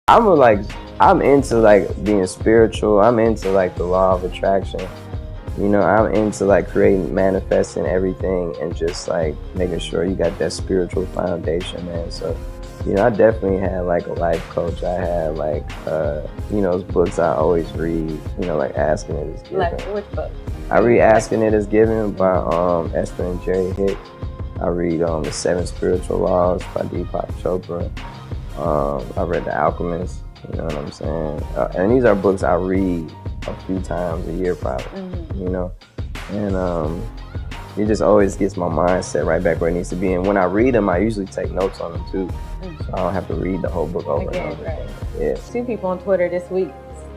I'm into like being spiritual. I'm into like the law of attraction. You know, I'm into like creating, manifesting everything, and just like making sure you got that spiritual foundation, man. So, you know, I definitely had like a life coach. I had like, you know, those books I always read. You know, like Asking It Is Given. Like which book? I read Asking It Is Given by Esther and Jerry Hicks. I read The Seven Spiritual Laws by Deepak Chopra. I read The Alchemist. You know what I'm saying? And these are books I read a few times a year probably, you know? And it just always gets my mindset right back where it needs to be. And when I read them, I usually take notes on them too. So I don't have to read the whole book over and over. Right. Yeah. 2 people on Twitter this week,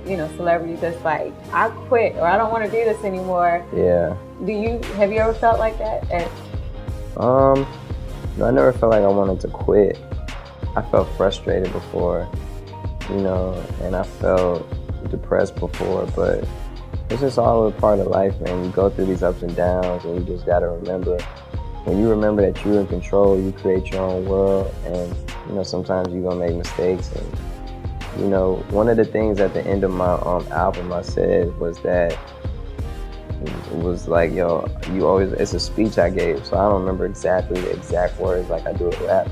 you know, celebrities that's like, I quit, or I don't want to do this anymore. Yeah. Have you ever felt like that? No, I never felt like I wanted to quit. I felt frustrated before, you know, and I felt depressed before, but it's just all a part of life, man. You go through these ups and downs, and you just gotta remember, when you remember that you're in control, you create your own world, and, you know, sometimes you're gonna make mistakes. And, you know, one of the things at the end of my album I said was that, it was like, yo, it's a speech I gave, so I don't remember exactly the exact words like I do a rap.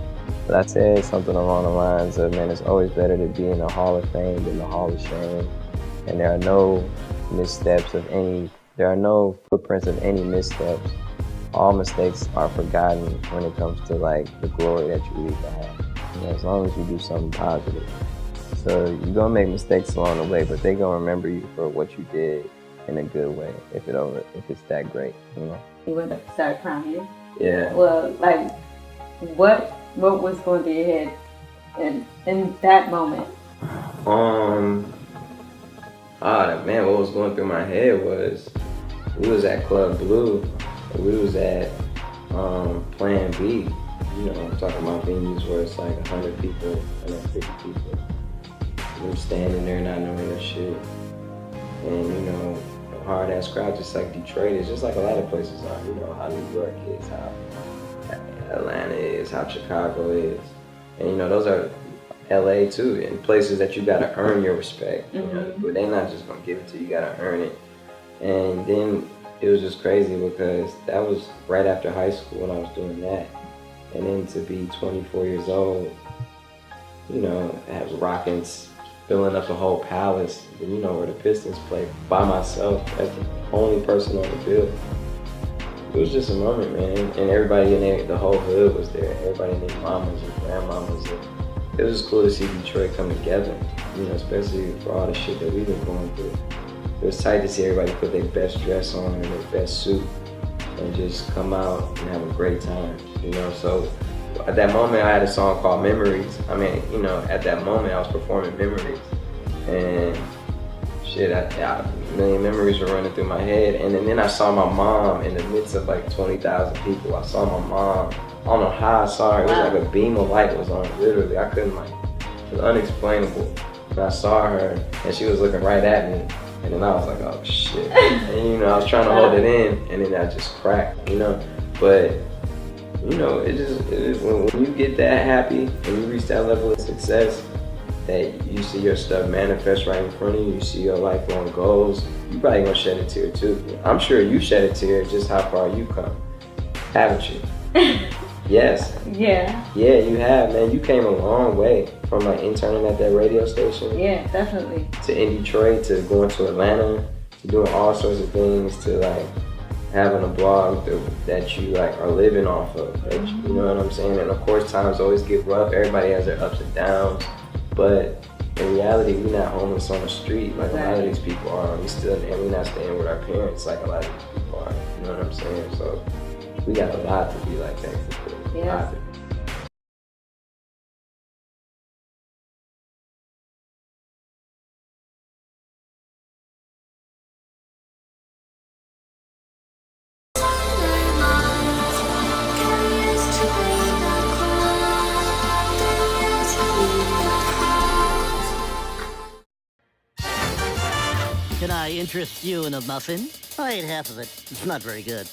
But I said something along the lines of, man, it's always better to be in the Hall of Fame than the Hall of Shame. And there are no footprints of any missteps. All mistakes are forgotten when it comes to like the glory that you leave behind. You know, as long as you do something positive. So you're gonna make mistakes along the way, but they're gonna remember you for what you did in a good way, if it's that great, you know. You went up to start crying. Yeah. Well, like, what was going through your head in that moment? Man, what was going through my head was, we was at Club Blue, and we was at Plan B. You know, I'm talking about venues where it's like 100 people, 150 people. We were standing there not knowing that shit. And, you know, a hard ass crowd, just like Detroit is, just like a lot of places are. You know, how New York is, how Atlanta is, how Chicago is. And, you know, those are LA too, and places that you gotta earn your respect. You know? But they're not just gonna give it to you, you gotta earn it. And then it was just crazy because that was right after high school when I was doing that. And then to be 24 years old, you know, I was rocking, filling up the whole Palace, and you know where the Pistons play, by myself, as the only person on the field. It was just a moment, man, and everybody in there, the whole hood was there. Everybody in their mamas and grandmamas. It was just cool to see Detroit come together, you know, especially for all the shit that we've been going through. It was tight to see everybody put their best dress on and their best suit and just come out and have a great time, you know. So at that moment, I had a song called Memories. I mean, you know, at that moment, I was performing Memories. And shit, a million memories were running through my head. And then I saw my mom in the midst of like 20,000 people. I saw my mom. I don't know how I saw her. It was like a beam of light was on her, literally. I couldn't it was unexplainable. And I saw her and she was looking right at me. And then I was like, oh shit. And you know, I was trying to hold it in and then I just cracked, you know. But, you know, when you get that happy and you reach that level of success, that you see your stuff manifest right in front of you, you see your lifelong goals, you probably gonna shed a tear too. I'm sure you shed a tear just how far you come, haven't you? Yes. Yeah. Yeah, you have, man. You came a long way from like interning at that radio station. Yeah, definitely. To in Detroit, to going to Atlanta, to doing all sorts of things, to like having a blog that you like are living off of. You know what I'm saying? And of course, times always get rough. Everybody has their ups and downs. But in reality, we're not homeless on the street like a lot of these people are. We're not staying with our parents like a lot of these people are. You know what I'm saying? So we got a lot to be like that. Yeah. Can I interest you in a muffin? I ate half of it. It's not very good.